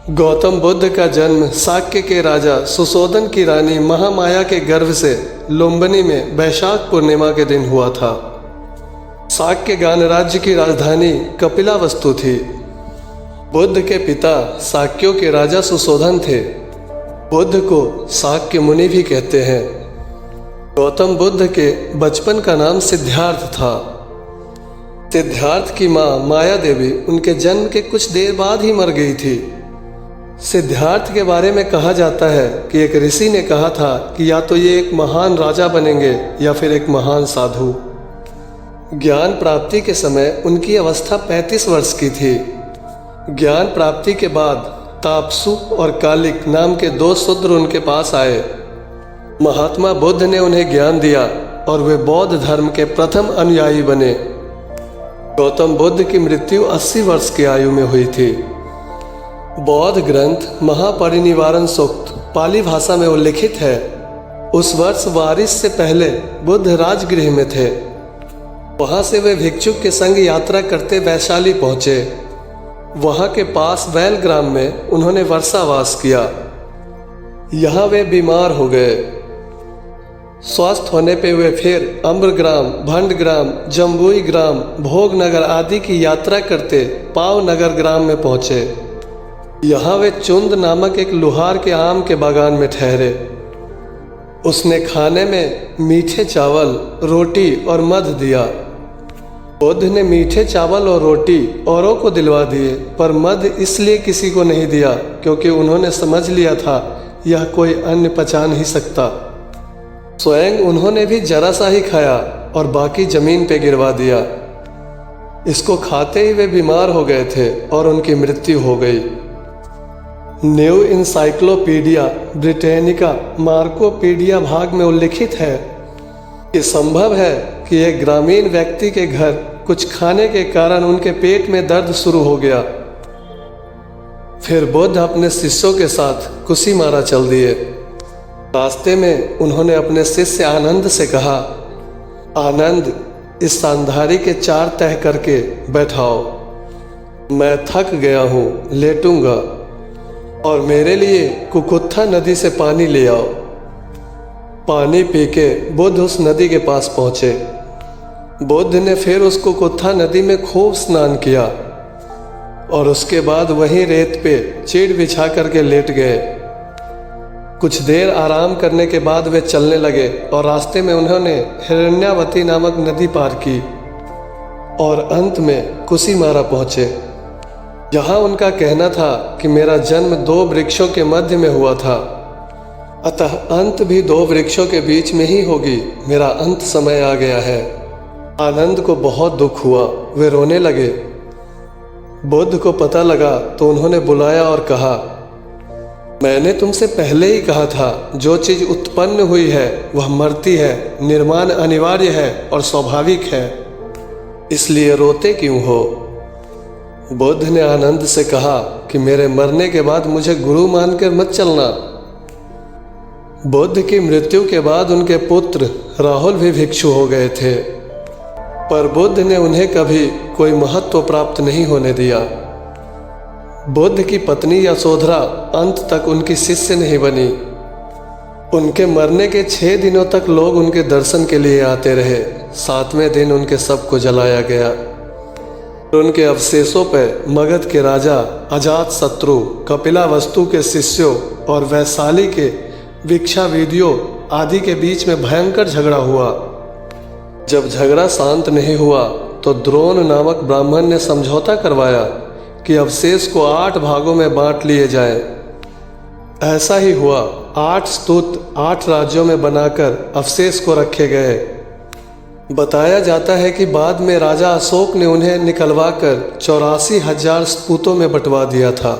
गौतम बुद्ध का जन्म शाक्य के राजा सुशोधन की रानी महामाया के गर्भ से लुम्बिनी में वैशाख पूर्णिमा के दिन हुआ था। शाक्य गणराज्य की राजधानी कपिलावस्तु थी। बुद्ध के पिता शाक्यों के राजा सुशोधन थे। बुद्ध को शाक्य मुनि भी कहते हैं। गौतम बुद्ध के बचपन का नाम सिद्धार्थ था। सिद्धार्थ की माँ माया देवी उनके जन्म के कुछ देर बाद ही मर गई थी। सिद्धार्थ के बारे में कहा जाता है कि एक ऋषि ने कहा था कि या तो ये एक महान राजा बनेंगे या फिर एक महान साधु। ज्ञान प्राप्ति के समय उनकी अवस्था 35 वर्ष की थी। ज्ञान प्राप्ति के बाद तापसु और कालिक नाम के 2 शूद्र उनके पास आए। महात्मा बुद्ध ने उन्हें ज्ञान दिया और वे बौद्ध धर्म के प्रथम अनुयायी बने। गौतम बुद्ध की मृत्यु 80 वर्ष की आयु में हुई थी। बौद्ध ग्रंथ महापरिनिर्वाण सूक्त पाली भाषा में उल्लिखित है। उस वर्ष वारिस से पहले बुद्ध राजगृह में थे। वहां से वे भिक्षुक के संग यात्रा करते वैशाली पहुंचे। वहां के पास वैल ग्राम में उन्होंने वर्षावास किया। यहाँ वे बीमार हो गए। स्वस्थ होने पे वे फिर अम्रग्राम, भंडग्राम, जम्बुई ग्राम, भोगनगर आदि की यात्रा करते पावनगर ग्राम में पहुंचे। यहाँ वे चुंद नामक एक लुहार के आम के बागान में ठहरे। उसने खाने में मीठे चावल, रोटी और मध दिया। बुद्ध ने मीठे चावल और रोटी औरों को दिलवा दिए, पर मध इसलिए किसी को नहीं दिया क्योंकि उन्होंने समझ लिया था यह कोई अन्य पचा नहीं सकता। स्वयं उन्होंने भी जरा सा ही खाया और बाकी जमीन पे गिरवा दिया। इसको खाते ही वे बीमार हो गए थे और उनकी मृत्यु हो गई। न्यू इंसाइक्लोपीडिया ब्रिटेनिका मार्कोपीडिया भाग में उल्लिखित है कि संभव है कि एक ग्रामीण व्यक्ति के घर कुछ खाने के कारण उनके पेट में दर्द शुरू हो गया। फिर बुद्ध अपने शिष्यों के साथ कुशीमारा चल दिए। रास्ते में उन्होंने अपने शिष्य आनंद से कहा, आनंद, इस सांधारी के 4 तह करके बैठाओ। मैं थक गया हूँ, लेटूंगा। और मेरे लिए कुकुत्था नदी से पानी ले आओ। पानी पी के बुद्ध उस नदी के पास पहुंचे। बुद्ध ने फिर उस कुकुत्था नदी में खूब स्नान किया और उसके बाद वहीं रेत पे चीड़ बिछा करके लेट गए। कुछ देर आराम करने के बाद वे चलने लगे और रास्ते में उन्होंने हिरण्यावती नामक नदी पार की और अंत में कुशीमारा पहुंचे। यहाँ उनका कहना था कि मेरा जन्म 2 वृक्षों के मध्य में हुआ था, अतः अंत भी 2 वृक्षों के बीच में ही होगी। मेरा अंत समय आ गया है। आनंद को बहुत दुख हुआ, वे रोने लगे। बुद्ध को पता लगा तो उन्होंने बुलाया और कहा, मैंने तुमसे पहले ही कहा था जो चीज उत्पन्न हुई है वह मरती है, निर्माण अनिवार्य है और स्वाभाविक है, इसलिए रोते क्यों हो। बुद्ध ने आनंद से कहा कि मेरे मरने के बाद मुझे गुरु मानकर मत चलना। बुद्ध की मृत्यु के बाद उनके पुत्र राहुल भी भिक्षु हो गए थे, पर बुद्ध ने उन्हें कभी कोई महत्व प्राप्त नहीं होने दिया। बुद्ध की पत्नी यशोधरा अंत तक उनकी शिष्य नहीं बनी। उनके मरने के 6 दिनों तक लोग उनके दर्शन के लिए आते रहे। 7वें दिन उनके शव को जलाया गया। उनके अवशेषों पर मगध के राजा अजातशत्रु, कपिलावस्तु के शिष्यों और वैशाली के भिक्षाविदियों आदि के बीच में भयंकर झगड़ा हुआ। जब झगड़ा शांत नहीं हुआ तो द्रोण नामक ब्राह्मण ने समझौता करवाया कि अवशेष को 8 भागों में बांट लिए जाए। ऐसा ही हुआ। 8 स्तूत 8 राज्यों में बनाकर अवशेष को रखे गए। बताया जाता है कि बाद में राजा अशोक ने उन्हें निकलवाकर 84,000 स्तूतों में बंटवा दिया था।